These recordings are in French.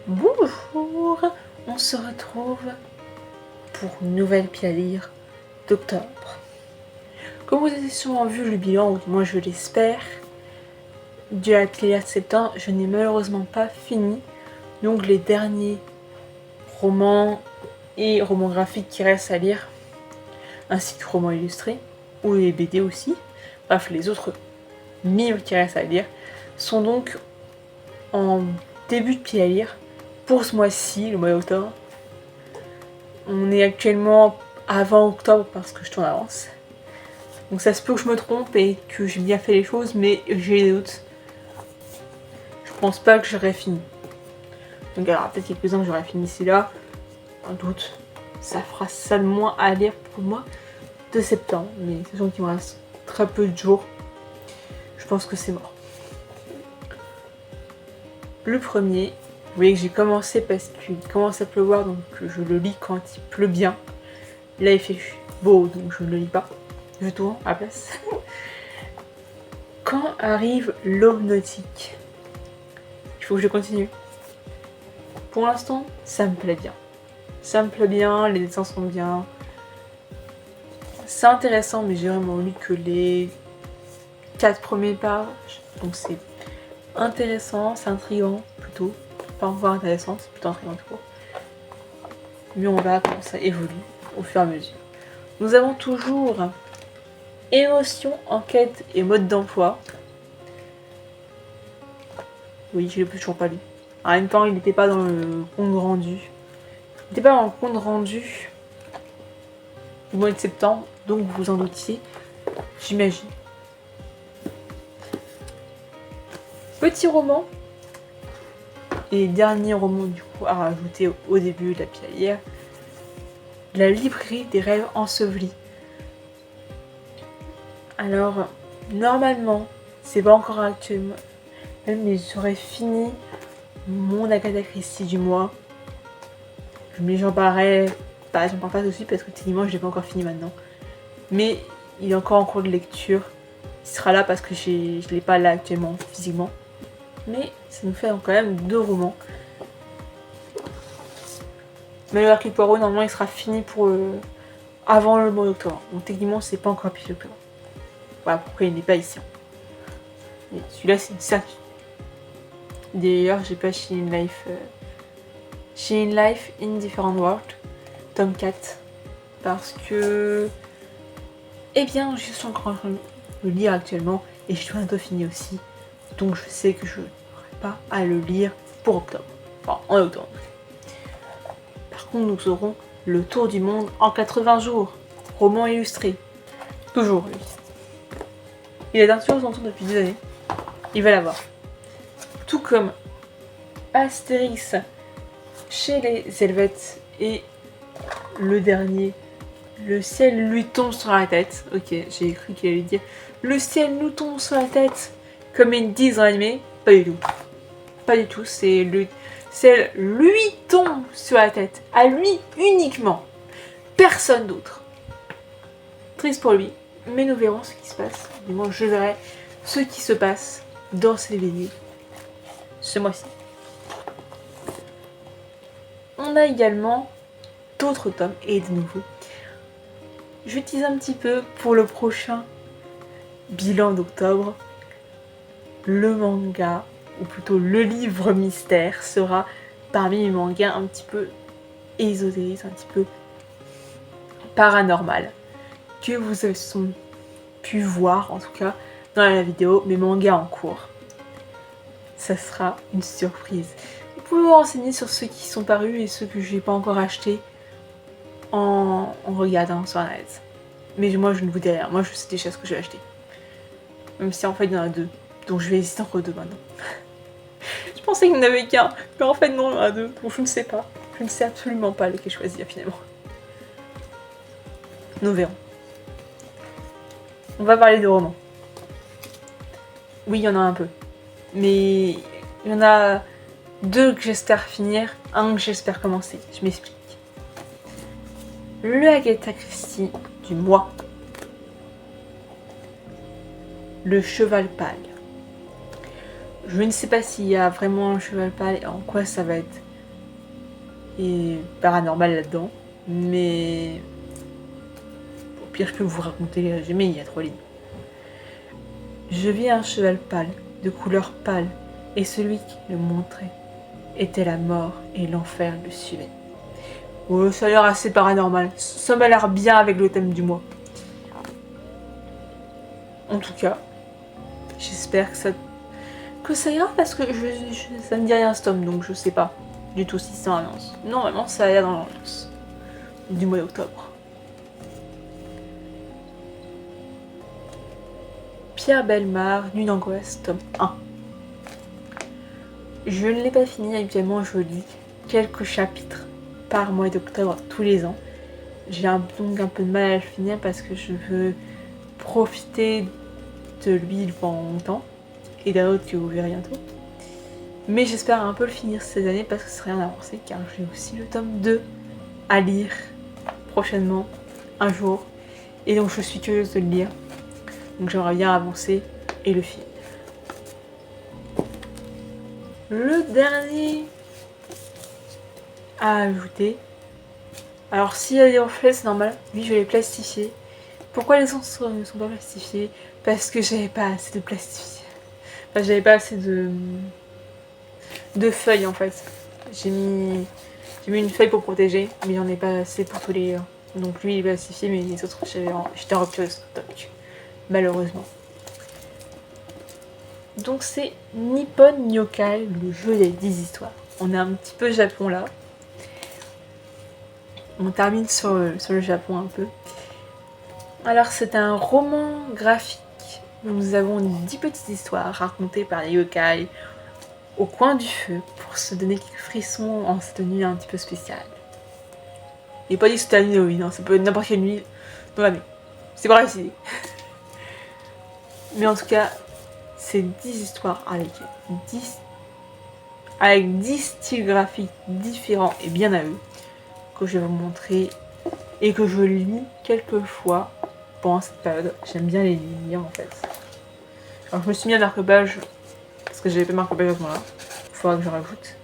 Bonjour, on se retrouve pour une nouvelle pile à lire d'octobre. Comme vous avez sûrement vu le bilan, ou moi je l'espère, de la pile à lire de septembre, je n'ai malheureusement pas fini. Donc les derniers romans et romans graphiques qui restent à lire, ainsi que romans illustrés, ou les BD aussi, bref les autres livres qui restent à lire, sont donc en début de pile à lire pour ce mois-ci, le mois d'octobre. On est actuellement avant octobre parce que je tourne en avance. Donc ça se peut que je me trompe et que j'ai bien fait les choses, mais j'ai des doutes. Je pense pas que j'aurais fini. Donc il y aura peut-être quelques-uns que j'aurais fini ici là. Un doute. Ça fera ça de moins à lire pour moi de septembre. Mais sachant qu'il me reste très peu de jours, je pense que c'est mort. Le premier, vous voyez que j'ai commencé parce qu'il commence à pleuvoir, donc je le lis quand il pleut bien. Là il fait beau, donc je ne le lis pas. Je tourne à la place. Quand arrive l'aube nautique? Il faut que je continue. Pour l'instant, ça me plaît bien. Ça me plaît bien, les dessins sont bien. C'est intéressant, mais j'ai vraiment lu que les 4 premières pages. Donc c'est intéressant, c'est intriguant plutôt. Pas encore intéressant, c'est plutôt intriguant tout court. Mais on verra comment ça évolue au fur et à mesure. Nous avons toujours émotion, enquête et mode d'emploi. Oui, je l'ai toujours pas lu. En même temps, il n'était pas dans le compte rendu. Il n'était pas dans le compte rendu du mois de septembre, donc vous vous en doutiez, j'imagine. Petit roman. Et dernier roman du coup à rajouter au début de la pile à lire. La librairie des rêves ensevelis. Alors, normalement, c'est pas encore actuellement, mais j'aurais fini mon Agatha Christie du mois. Mais j'en parle pas tout de suite parce que techniquement je l'ai pas encore fini maintenant. Mais il est encore en cours de lecture. Il sera là parce que je l'ai pas là actuellement physiquement. Mais ça nous fait quand même 2 romans. Mais le Hercule Poirot, normalement il sera fini pour avant le mois d'octobre. Donc techniquement c'est pas encore pile d'octobre. Voilà pourquoi il n'est pas ici. Et celui-là c'est une certitude. D'ailleurs j'ai pas chez In Life in Different World, tome 4. Parce que... Eh bien, je suis encore en train de le lire actuellement et je suis bientôt fini aussi. Donc je sais que je n'aurai pas à le lire pour octobre. Enfin, en octobre. Par contre, nous aurons Le Tour du Monde en 80 jours. Roman illustré. Toujours, lui. Il est toujours son tour depuis 2 années. Il va l'avoir. Tout comme Astérix chez les Helvètes et le dernier, le ciel lui tombe sur la tête. Ok, j'ai cru qu'il allait dire le ciel nous tombe sur la tête, comme ils disent dans l'animé. Pas du tout. Pas du tout, c'est le ciel lui tombe sur la tête. À lui uniquement. Personne d'autre. Triste pour lui, mais nous verrons ce qui se passe. Du moins, je verrai ce qui se passe dans ces vidéos ce mois-ci. On a également d'autres tomes et de nouveau. Je tease un petit peu pour le prochain bilan d'octobre. Le manga, ou plutôt le livre mystère, sera parmi les mangas un petit peu ésotériques, un petit peu paranormal, que vous avez pu voir en tout cas dans la vidéo, mes mangas en cours. Ça sera une surprise. Vous pouvez vous renseigner sur ceux qui sont parus et ceux que j'ai pas encore achetés en regardant sur internet. Mais moi je ne vous dis rien, moi je sais déjà ce que j'ai acheté. Même si en fait il y en a 2, donc je vais hésiter entre 2 maintenant. Je pensais qu'il n'y en avait qu'un, mais en fait non, il y en a 2, donc je ne sais pas. Je ne sais absolument pas lequel choisir finalement. Nous verrons. On va parler de romans. Oui, il y en a un peu. Mais il y en a 2 que j'espère finir, un que j'espère commencer. Je m'explique. Le Agatha Christie du mois. Le cheval pâle. Je ne sais pas s'il y a vraiment un cheval pâle et en quoi ça va être et paranormal là-dedans. Mais au pire, je peux vous raconter les résumés, il y a 3 lignes. Je vis un cheval pâle, de couleur pâle, et celui qui le montrait était la mort et l'enfer le suivait. Oh, ça a l'air assez paranormal. Ça m'a l'air bien avec le thème du mois. En tout cas, j'espère que ça ira parce que ça me dit rien ce tome, donc je sais pas du tout si c'est en annonce. Normalement, ça a l'air dans l'annonce du mois d'octobre. Pierre Bellemare, Nuit d'angoisse, tome 1. Je ne l'ai pas fini, habituellement je lis quelques chapitres par mois d'octobre tous les ans. J'ai donc un peu de mal à le finir parce que je veux profiter de lui pendant longtemps et d'un autre que vous verrez bientôt. Mais j'espère un peu le finir cette année parce que ce serait rien avancé car j'ai aussi le tome 2 à lire prochainement, un jour. Et donc je suis curieuse de le lire. Donc j'aimerais bien avancer et le finir. Le dernier à ajouter. Alors s'il y a des reflets, c'est normal. Lui, je vais les plastifier. Pourquoi les autres ne sont pas plastifiés? Parce que j'avais pas assez de plastifier. Enfin, j'avais pas assez de feuilles en fait. J'ai mis une feuille pour protéger, mais j'en ai pas assez pour tous les livres. Donc lui il est plastifié, mais les autres j'étais en rupture de stock. Malheureusement. Donc c'est Nippon Nyokai, le jeu des 10 histoires. On est un petit peu Japon là. On termine sur le Japon un peu. Alors c'est un roman graphique où nous avons 10 petites histoires racontées par les yokai au coin du feu pour se donner quelques frissons en cette nuit un petit peu spéciale. Il n'est pas dit que c'était la nuit Halloween, hein, ça peut être n'importe quelle nuit dans l'année. C'est pas précisé. Mais en tout cas, c'est 10 histoires avec 10 styles graphiques différents et bien à eux que je vais vous montrer et que je lis quelques fois pendant cette période. J'aime bien les lire en fait. Alors je me suis mis à marque-page parce que j'avais pas marque-page à ce moment-là. Il faudra que je rajoute.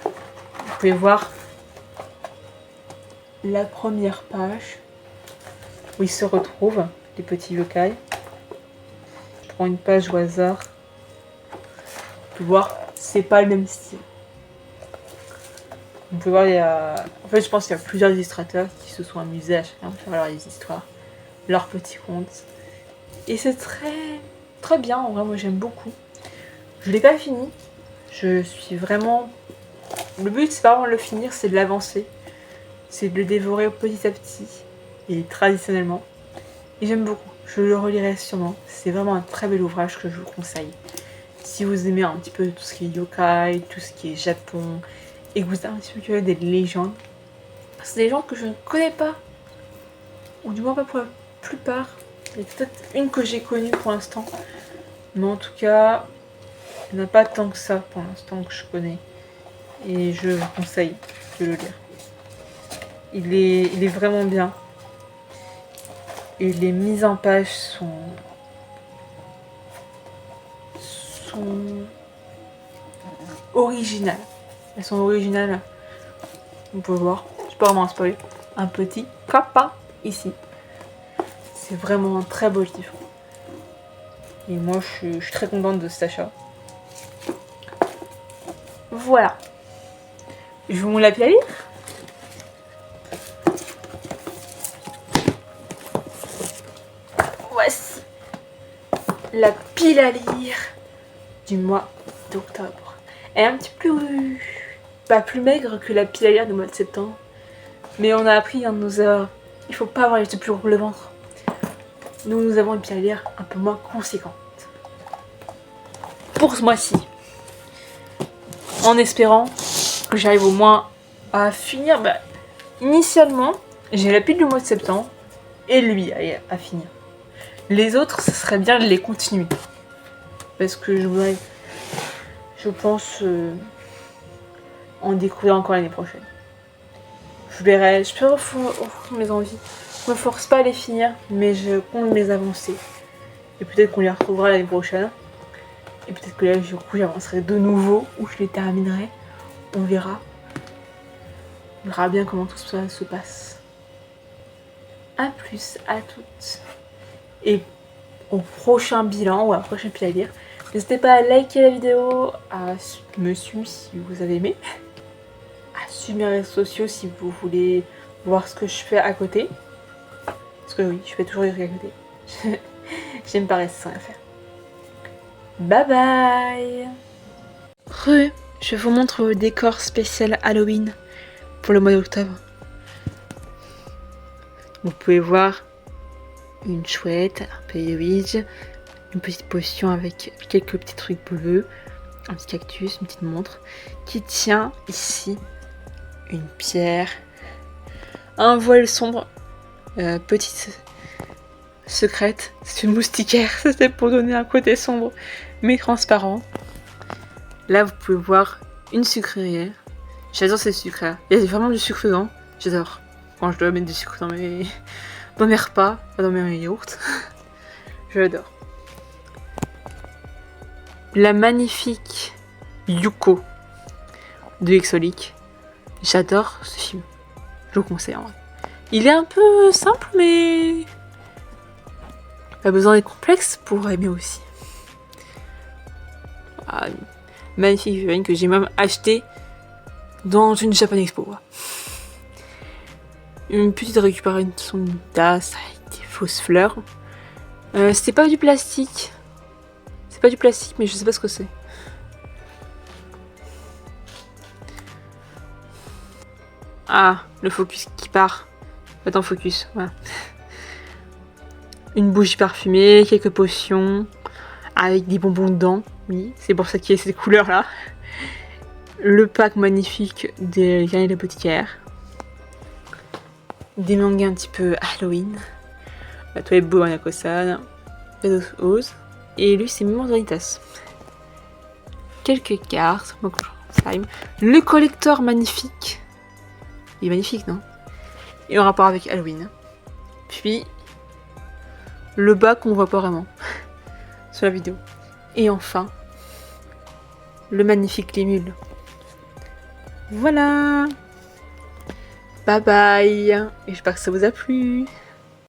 Vous pouvez voir la première page où ils se retrouvent, les petits yokai. Je prends une page au hasard. Vous pouvez voir, c'est pas le même style. Vous pouvez voir, il y a... En fait, je pense qu'il y a plusieurs illustrateurs qui se sont amusés à chacun faire leurs histoires, leurs petits contes. Et c'est très bien, en vrai, moi j'aime beaucoup. Je l'ai pas fini. Je suis vraiment... Le but, c'est pas vraiment de le finir, c'est de l'avancer. C'est de le dévorer petit à petit et traditionnellement. Et j'aime beaucoup. Je le relirai sûrement. C'est vraiment un très bel ouvrage que je vous conseille. Si vous aimez un petit peu tout ce qui est yokai, tout ce qui est Japon, et que vous êtes un petit peu curieux des légendes, c'est des gens que je ne connais pas, ou du moins pas pour la plupart. Il y a peut-être une que j'ai connue pour l'instant, mais en tout cas, il n'y en a pas tant que ça pour l'instant que je connais. Et je vous conseille de le lire. Il est vraiment bien. Et les mises en page sont originales. Elles sont originales. Vous pouvez voir. Je peux vraiment spoiler. Un petit kappa ici. C'est vraiment un très beau livre. Et moi, je suis très contente de cet achat. Voilà. Je vous montre la pile à lire. Voici la pile à lire du mois d'octobre. Elle est un petit peu pas plus maigre que la pile à lire du mois de septembre. Mais on a appris un de nos erreurs. Il faut pas avoir les yeux plus gros que le ventre. Nous avons une pile à lire un peu moins conséquente. Pour ce mois-ci. En espérant que j'arrive au moins à finir. Initialement, j'ai la pile du mois de septembre et lui à finir. Les autres, ce serait bien de les continuer. Parce que je pense en découvrir encore l'année prochaine. Je verrai, je peux offrir mes envies. Je me force pas à les finir, mais je compte les avancer. Et peut-être qu'on les retrouvera l'année prochaine. Et peut-être que là, du coup, j'avancerai de nouveau ou je les terminerai. On verra. On verra bien comment tout ça se passe. A plus, à toutes. Et au prochain bilan ou à la prochaine pile à lire. N'hésitez pas à liker la vidéo, à me suivre si vous avez aimé, à suivre mes réseaux sociaux si vous voulez voir ce que je fais à côté. Parce que oui, je fais toujours des trucs à côté. J'aime pas rester sans rien faire. Bye bye. Je vous montre le décor spécial Halloween pour le mois d'octobre. Vous pouvez voir une chouette, un peu de Luigi, une petite potion avec quelques petits trucs bleus, un petit cactus, une petite montre, qui tient ici une pierre, un voile sombre, petite secrète, c'est une moustiquaire, c'était pour donner un côté sombre mais transparent. Là vous pouvez voir une sucrière, j'adore ces sucres, il y a vraiment du sucre dedans, j'adore. Quand je dois mettre du sucre dans mes repas, pas dans mes yaourts, j'adore. La magnifique Yuko de Exolic. J'adore ce film. Je vous conseille en vrai. Il est un peu simple, mais pas besoin d'être complexe pour aimer aussi. Ah, magnifique figurine que j'ai même acheté dans une Japan Expo. Une petite récupération d'une tasse avec des fausses fleurs. C'est pas du plastique. C'est pas du plastique, mais je sais pas ce que c'est. Ah, le focus qui part. Attends, focus, voilà. Une bougie parfumée, quelques potions, avec des bonbons dedans. Oui, c'est pour ça qu'il y a ces couleurs-là. Le pack magnifique des Yann et l'apothicaire. Des mangas un petit peu Halloween. La toilette beau en Yakosan. Ose. Et lui, c'est Mandanitas. Quelques cartes. Le collector magnifique. Il est magnifique, non? Et en rapport avec Halloween. Puis, le bas qu'on voit pas vraiment sur la vidéo. Et enfin, le magnifique Lémule. Voilà. Bye bye. Et j'espère que ça vous a plu.